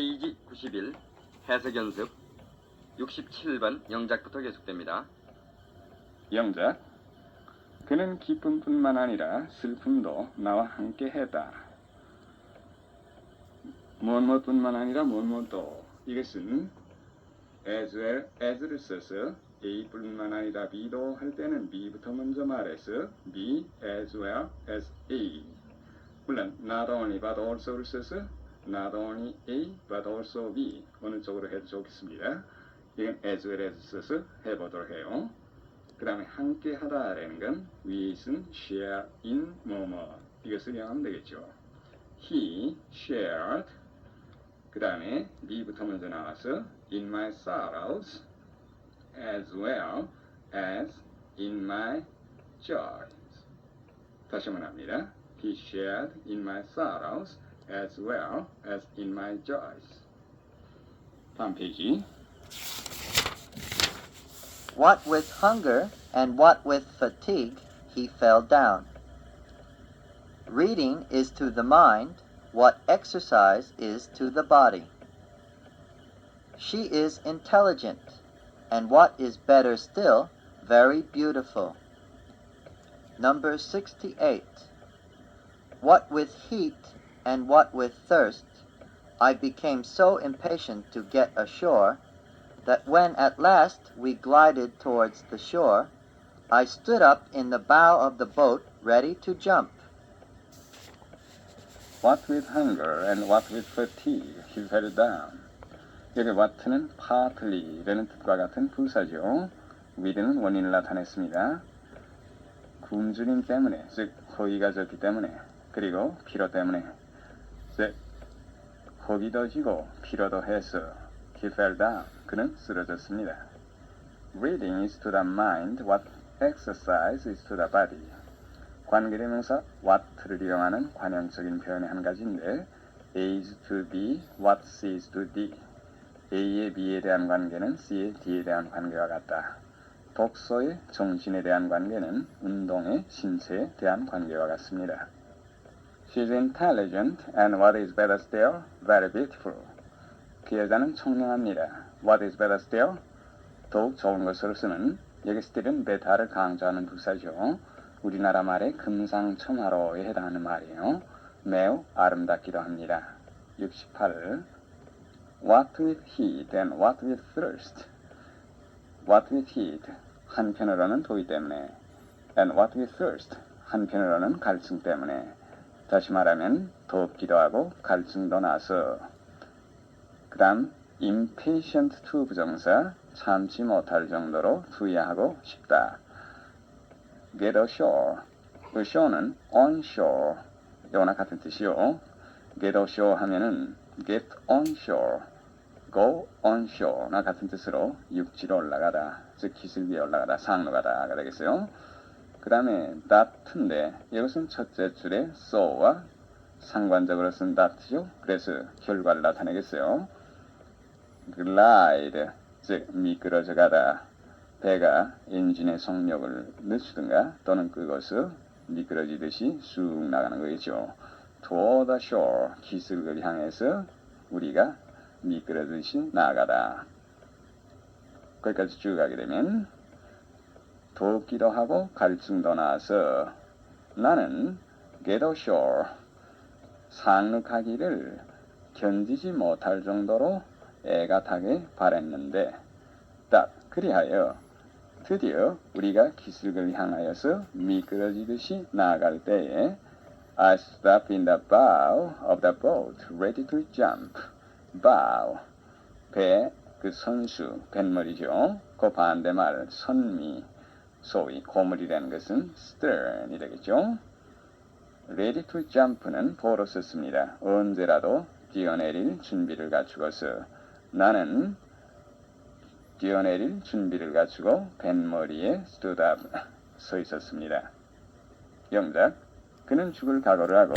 페이지 91 해석 연습 67번 영작부터 계속됩니다. 영작. 그는 기쁨뿐만 아니라 슬픔도 나와 함께 했다. 무엇뿐만 아니라 무엇도. 이것은 as well as를 써서 A뿐만 아니라 B도 할 때는 B부터 먼저 말해서 B as well as A. 물론 not only but also를 써서 not only A but also B. 어느 쪽으로 해도 좋겠습니다. 이건 as well as 써서 해보도록 해요. 그 다음에 함께 하다라는 건 with은 share in 뭐뭐 이것을 이용하면 되겠죠. He shared. 그 다음에 B부터 먼저 나와서 in my sorrows as well as in my joys. 다시 한번 합니다. He shared in my sorrows as well as in my joys. 다음 페이지. What with hunger and what with fatigue, he fell down. Reading is to the mind what exercise is to the body. She is intelligent, and what is better still, very beautiful. Number 68. What with heat and what with thirst, I became so impatient to get ashore that when at last we glided towards the shore, I stood up in the bow of the boat ready to jump. What with hunger and what with fatigue, he fell down. 여기 what는 partly라는 뜻과 같은 부사죠. with는 원인을 나타냈습니다. 굶주림 때문에, 즉 허기가 졌기 때문에, 그리고 피로 때문에, 즉 허기 더지고 피로도 해서 he fell down. 그는 쓰러졌습니다. Reading is to the mind what exercise is to the body. 관계대명사 what를 이용하는 관형적인 표현의 한 가지인데 A is to B, what C is to D. A의 B에 대한 관계는 C의 D에 대한 관계와 같다. 독서의 정신에 대한 관계는 운동의 신체에 대한 관계와 같습니다. She is intelligent and what is better still, very beautiful. 그 여자는 청량합니다. What is better still? 더욱 좋은 것으로 쓰는 여기 still은 better를 강조하는 부사죠. 우리나라 말의 금상첨화로에 해당하는 말이에요. 매우 아름답기도 합니다. 68. What with heat and what with thirst? What with heat? 한편으로는 더위 때문에 and what with thirst? 한편으로는 갈증 때문에 다시 말하면 덥기도 하고 갈증도 나서 그 다음 impatient to 부정사 참지 못할 정도로 투여하고 싶다. get ashore. ashore는 on shore. 이거나 같은 뜻이요. get ashore 하면은 get on shore, go on shore나 같은 뜻으로 육지로 올라가다, 즉 기슭 위에 올라가다, 상로 가다가 되겠어요. 그 다음에 that인데 이것은 첫째 줄에 so와 상관적으로 쓴 that죠. 그래서 결과를 나타내겠어요. glide, 즉 미끄러져 가다. 배가 엔진의 속력을 늦추든가 또는 끄고서 미끄러지듯이 쑥 나가는 거겠죠. toward the shore, 기슭을 향해서 우리가 미끄러지듯이 나가다. 거기까지 쭉 가게 되면 덥기도 하고 갈증도 나서 나는 get ashore, 상륙하기를 견디지 못할 정도로 애가 타게 바랬는데 그리하여 드디어 우리가 기슭을 향하여서 미끄러지듯이 나아갈 때에 I stopped in the bow of the boat, ready to jump. bow, 배, 그 선수, 뱃머리죠. 그 반대말, 선미, 소위 고물이라는 것은 stern이 되겠죠. ready to jump는 도로 썼습니다. 언제라도 뛰어내릴 준비를 갖추고서 나는 뛰어내릴 준비를 갖추고 뱃머리에 stood up, 서 있었습니다. 영작. 그는 죽을 각오를 하고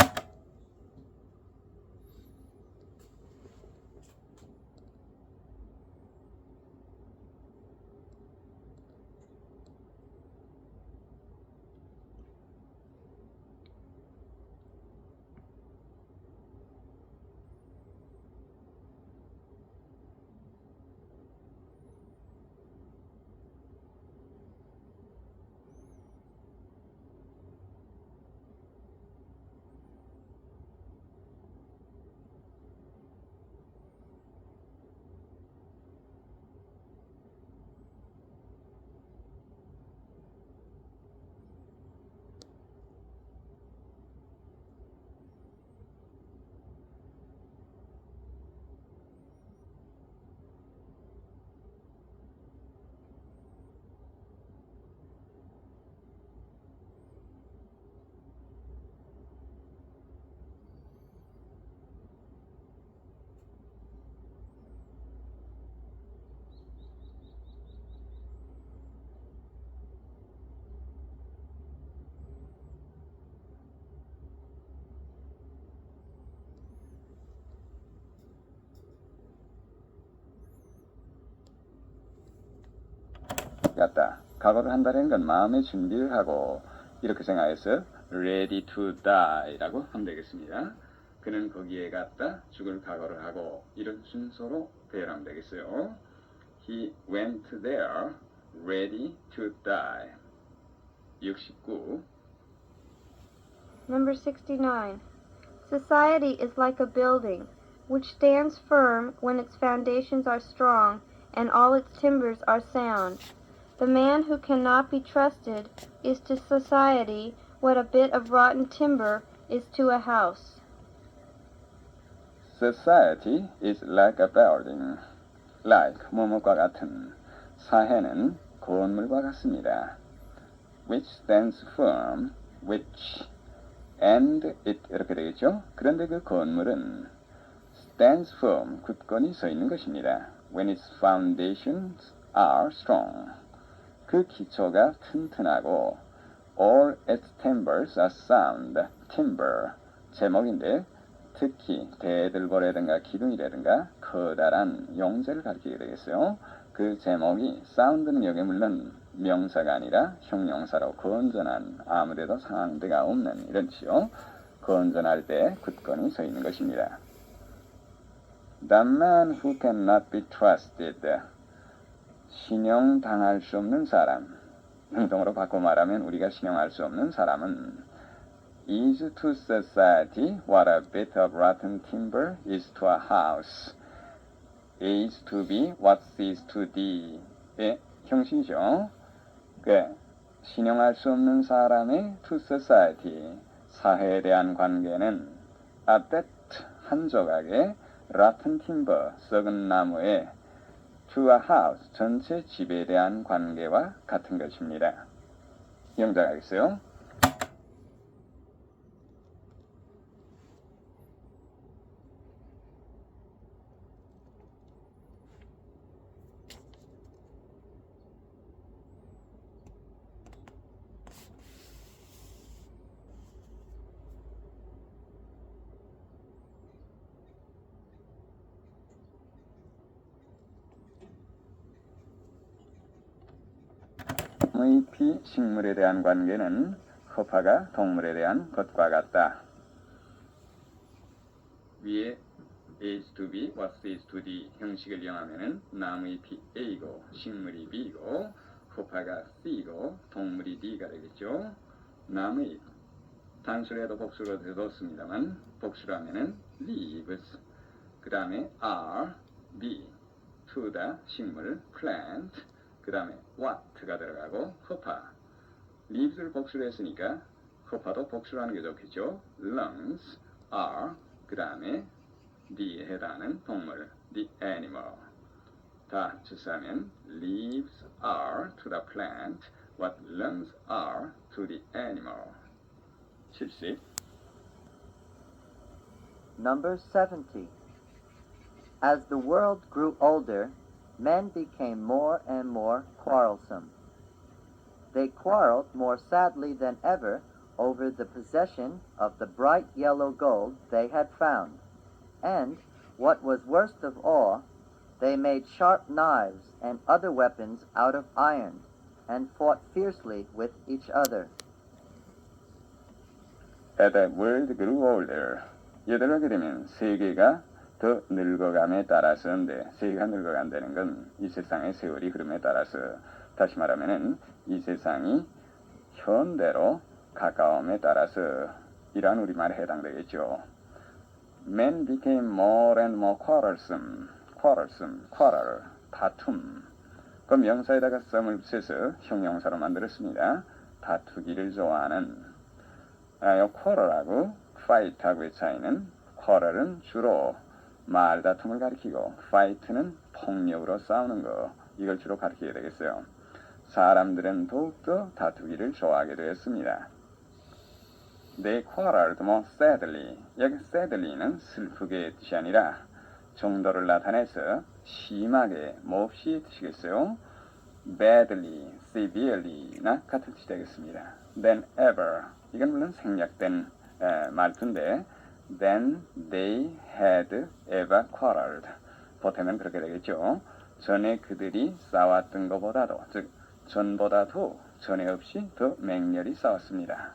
것 같다. 각오를 한다는 건 마음의 준비를 하고 이렇게 생각해서 ready to die라고 하면 되겠습니다. 그는 거기에 갔다 죽을 각오를 하고 이런 순서로 배열하면 되겠어요. He went there ready to die. 69. Number 69. Society is like a building, which stands firm when its foundations are strong and all its timbers are sound. The man who cannot be trusted is to society what a bit of rotten timber is to a house. Society is like a building. Like 뭐뭐과 같은. 사회는 건물과 같습니다. Which stands firm, which and it 이렇게 되겠죠. 그런데 그 건물은 stands firm, 굳건히 서 있는 것입니다. When its foundations are strong. 그 기초가 튼튼하고 all its timbers are sound. timber, 제목인데 특히 대들보라든가 기둥이라든가 커다란 용재를 가리키게 되겠어요. 그 제목이 사운드는 여기 물론 명사가 아니라 형용사로 건전한 아무데도 상대가 없는 이런 뜻이요. 건전할 때 굳건히 서 있는 것입니다. The man who cannot be trusted. 신용당할 수 없는 사람. 능동으로 바꿔 말하면 우리가 신용할 수 없는 사람은 is to society what a bit of rotten timber is to a house. is to be what is to the의 형식이죠. 신용할 수 없는 사람의 to society, 사회에 대한 관계는 a bit, 한 조각의 rotten timber, 썩은 나무의 to a house, 전체 집에 대한 관계와 같은 것입니다. 영작하겠어요. 피 식물에 대한 관계는 허파가 동물에 대한 것과 같다. 위에 is to be, what is to the 형식을 이용하면은 나무의 피 A고 식물이 B고 허파가 C고 동물이 D가 되겠죠. 나무의 단수로 해도 복수로 해도 씁니다만 복수로 하면은 leaves, 그 다음에 are, B, to the 식물 plant, 그 다음에 what가 들어가고 허파. leaves를 복수로 했으니까 허파도 복수로 하는 게 좋겠죠. lungs are, 그 다음에 D에 해당하는 동물, the animal. 다 합쳐서하면 leaves are to the plant what lungs are to the animal. 70. Number 70. As the world grew older, men became more and more quarrelsome. They quarreled more sadly than ever over the possession of the bright yellow gold they had found, and, what was worst of all, they made sharp knives and other weapons out of iron, and fought fiercely with each other. As the world grew older. 여들하게 되면 세계가 더 늙어감에 따라서인데 세계가 늙어간다는 건 이 세상의 세월이 흐름에 따라서 다시 말하면은 이 세상이 현대로 가까움에 따라서 이러한 우리말에 해당되겠죠. Men became more and more quarrelsome, quarrel, 다툼. 그 명사에다가 썸을 붙여서 형용사로 만들었습니다. 다투기를 좋아하는. 요 quarrel하고 fight하고의 차이는 quarrel은 주로 말다툼을 가리키고 fight는 폭력으로 싸우는 거, 이걸 주로 가리키게 되겠어요. 사람들은 더욱더 다투기를 좋아하게 되었습니다. They quarreled more sadly. 여기 sadly는 슬프게의 뜻이 아니라 정도를 나타내서 심하게, 몹시 뜻이겠어요. badly, severely나 같은 뜻이 되겠습니다. than ever. 이건 물론 생략된 말투인데 than they had ever quarreled. 보태면 그렇게 되겠죠. 전에 그들이 싸웠던 것보다도, 즉 전보다도 전에 없이 더 맹렬히 싸웠습니다.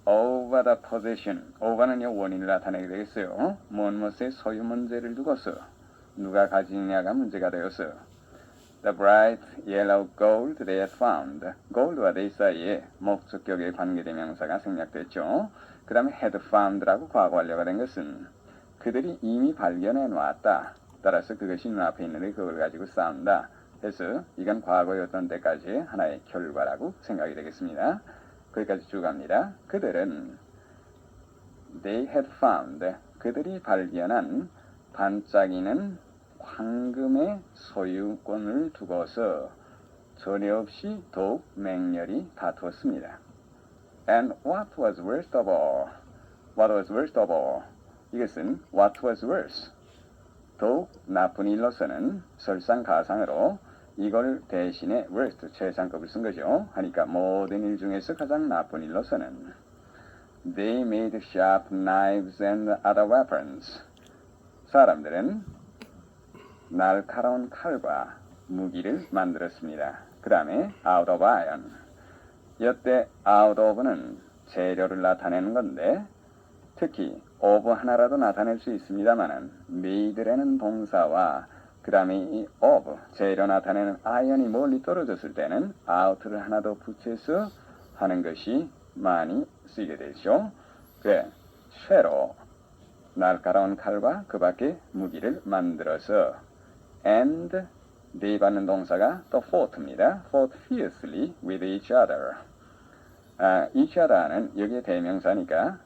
Over the possession. over는요 원인을 나타내게 되겠어요. 무엇의 소유 문제를 두고서 누가 가지느냐가 문제가 되어서 The bright yellow gold they had found. gold와 they 사이에 목적격의 관계대명사가 생략됐죠. 그 다음에 had found라고 과거 완료가 된 것은 그들이 이미 발견해 놨다. 따라서 그것이 눈앞에 있는데 그걸 가지고 싸운다. 그래서 이건 과거였던 때까지 하나의 결과라고 생각이 되겠습니다. 거기까지 쭉 갑니다. 그들은 they had found. 그들이 발견한 반짝이는 황금의 소유권을 두고서 전혀 없이 더욱 맹렬히 다투었습니다. And what was worst of all? What was worst of all? 이것은 what was worse? 더욱 나쁜 일로서는 설상가상으로 이걸 대신에 worst, 최상급을 쓴 거죠. 하니까 모든 일 중에서 가장 나쁜 일로서는 They made sharp knives and other weapons. 사람들은 날카로운 칼과 무기를 만들었습니다. 그 다음에 out of iron. 이때 out of는 재료를 나타내는 건데 특히 of 하나라도 나타낼 수 있습니다만은 made라는 동사와 그 다음에 이 of 재료 나타내는 iron이 멀리 떨어졌을 때는 out를 하나 더 붙여서 하는 것이 많이 쓰이게 되죠. 그래 쇠로 날카로운 칼과 그 밖에 무기를 만들어서 and 대입하는 동사가 또 fought입니다. fought fiercely with each other. each other는 여기에 대명사니까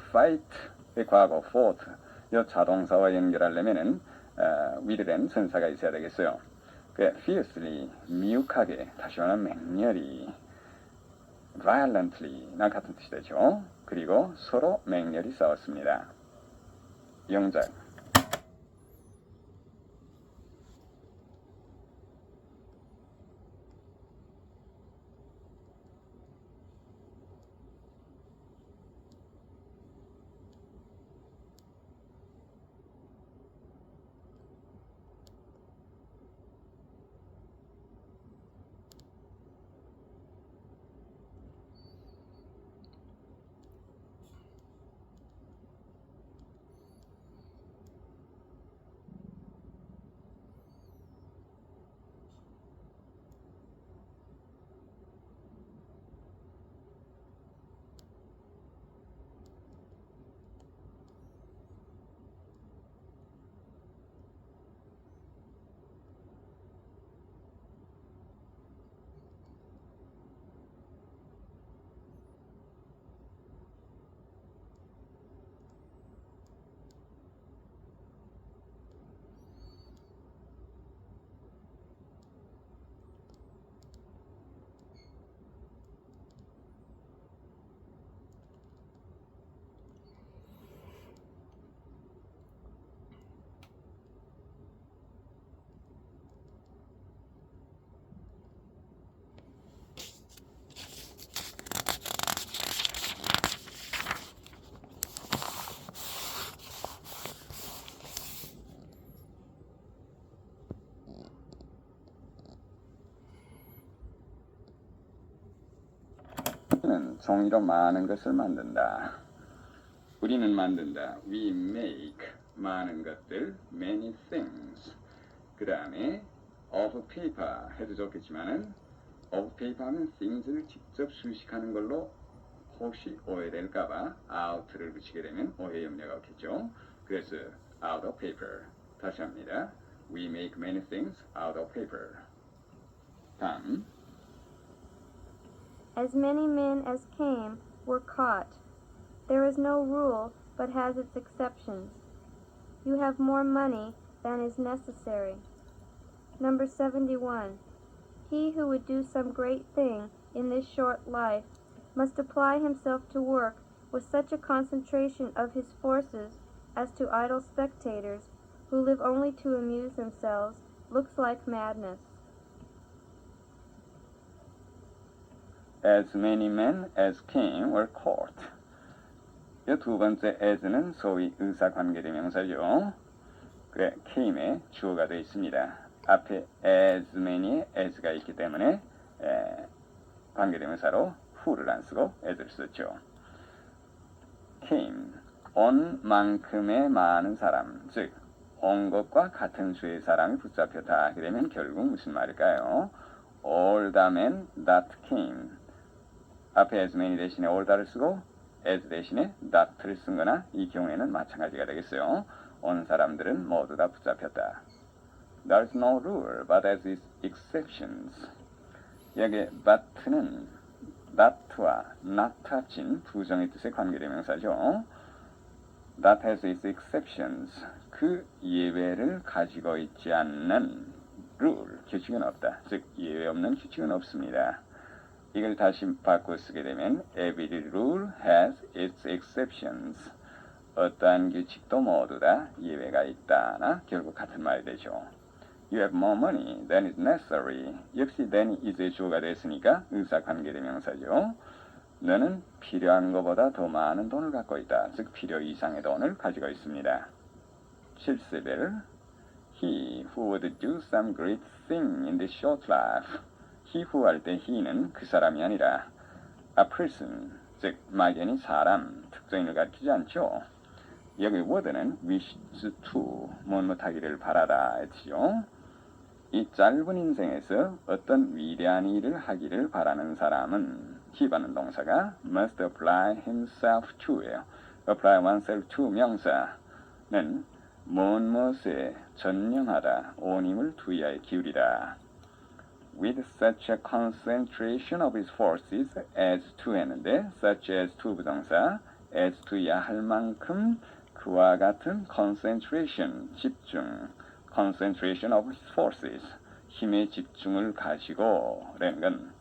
fight의 과거 fought 이 자동사와 연결하려면은 with라는 선사가 있어야 되겠어요. 그 fiercely 미혹하게 다시 말하면 맹렬히 violently나 같은 뜻이 되죠. 그리고 서로 맹렬히 싸웠습니다. 영작 우리는 종이로 많은 것을 만든다. 우리는 만든다. We make 많은 것들, many things. 그 다음에 of paper 해도 좋겠지만은 of paper 하면 things를 직접 수식하는 걸로 혹시 오해될까봐 out를 붙이게 되면 오해 염려가 없겠죠. 그래서 out of paper. 다시 합니다. We make many things out of paper. 다음. As many men as came were caught. There is no rule, but has its exceptions. You have more money than is necessary. Number 71. He who would do some great thing in this short life must apply himself to work with such a concentration of his forces as to idle spectators who live only to amuse themselves looks like madness. As many men as came were caught. 이 두 번째 as는 소위 의사관계대명사죠. 그래, came에 주어가 되어 있습니다. 앞에 as many의 as가 있기 때문에 관계대명사로 who를 안 쓰고 as를 썼죠. came, 온 만큼의 많은 사람, 즉 온 것과 같은 수의 사람이 붙잡혔다. 그러면 결국 무슨 말일까요? all the men that came. 앞에 as many 대신에 all that를 쓰고 as 대신에 that를 쓴 거나 이 경우에는 마찬가지가 되겠어요. 온 사람들은 모두 다 붙잡혔다. There's no rule, but as is exceptions. 여기 but는 that와 not 합친 부정의 뜻의 관계대명사죠. That has its exceptions. 그 예외를 가지고 있지 않는 rule, 규칙은 없다. 즉 예외 없는 규칙은 없습니다. 이걸 다시 바꿔 쓰게 되면 every rule has its exceptions. 어떠한 규칙도 모두 다 예외가 있다나 결국 같은 말이 되죠. You have more money than is necessary. 역시 than is의 주어가 됐으니까 의사관계대명사죠. 너는 필요한 것보다 더 많은 돈을 갖고 있다. 즉 필요 이상의 돈을 가지고 있습니다. 7세벨 He who would do some great thing in this short life. He who 할 때 he는 그 사람이 아니라 a person, 즉 막연히 사람, 특정인을 가리키지 않죠. 여기 would는 wishes to, 못하기를 바라다 했죠. 이 짧은 인생에서 어떤 위대한 일을 하기를 바라는 사람은 he라는 동사가 must apply himself to예요. apply oneself to 명사는 무엇에 전념하다, 온 힘을 투여해 기울이다. With such a concentration of his forces as to 했는데 such as to 부정사 as to야 할 만큼 그와 같은 concentration, 집중, concentration of his forces, 힘의 집중을 가지고 라는 건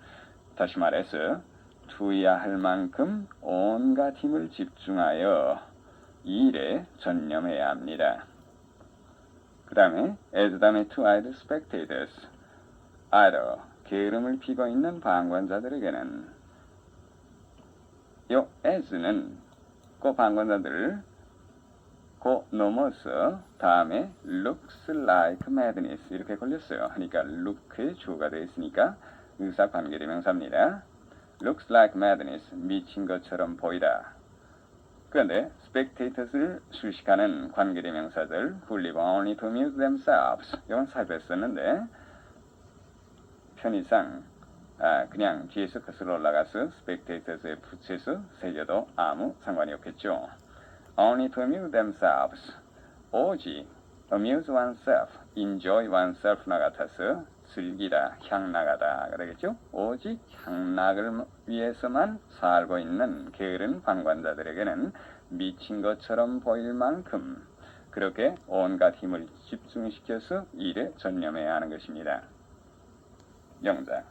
다시 말해서 투여야 할 만큼 온갖 힘을 집중하여 이 일에 전념해야 합니다. 그 다음에 as 다음에 to idle spectators, idle, 게으름을 피고 있는 방관자들에게는 요 as는 그 방관자들을 그 넘어서 다음에 looks like madness 이렇게 걸렸어요. 그러니까 look의 주어가 되어 있으니까 의사관계대명사입니다. looks like madness, 미친 것처럼 보이다. 그런데 spectators를 수식하는 관계대명사들 who live only to amuse themselves 이건 살폈었는데 편의상 그냥 뒤에서 거슬러 올라가서 spectators에 붙여서 새겨도 아무 상관이 없겠죠. only to amuse themselves, 오직 amuse oneself, enjoy oneself나 같아서 즐기다, 향락하다가 되겠죠. 오직 향락을 위해서만 살고 있는 게으른 방관자들에게는 미친 것처럼 보일 만큼 그렇게 온갖 힘을 집중시켜서 일에 전념해야 하는 것입니다. 영작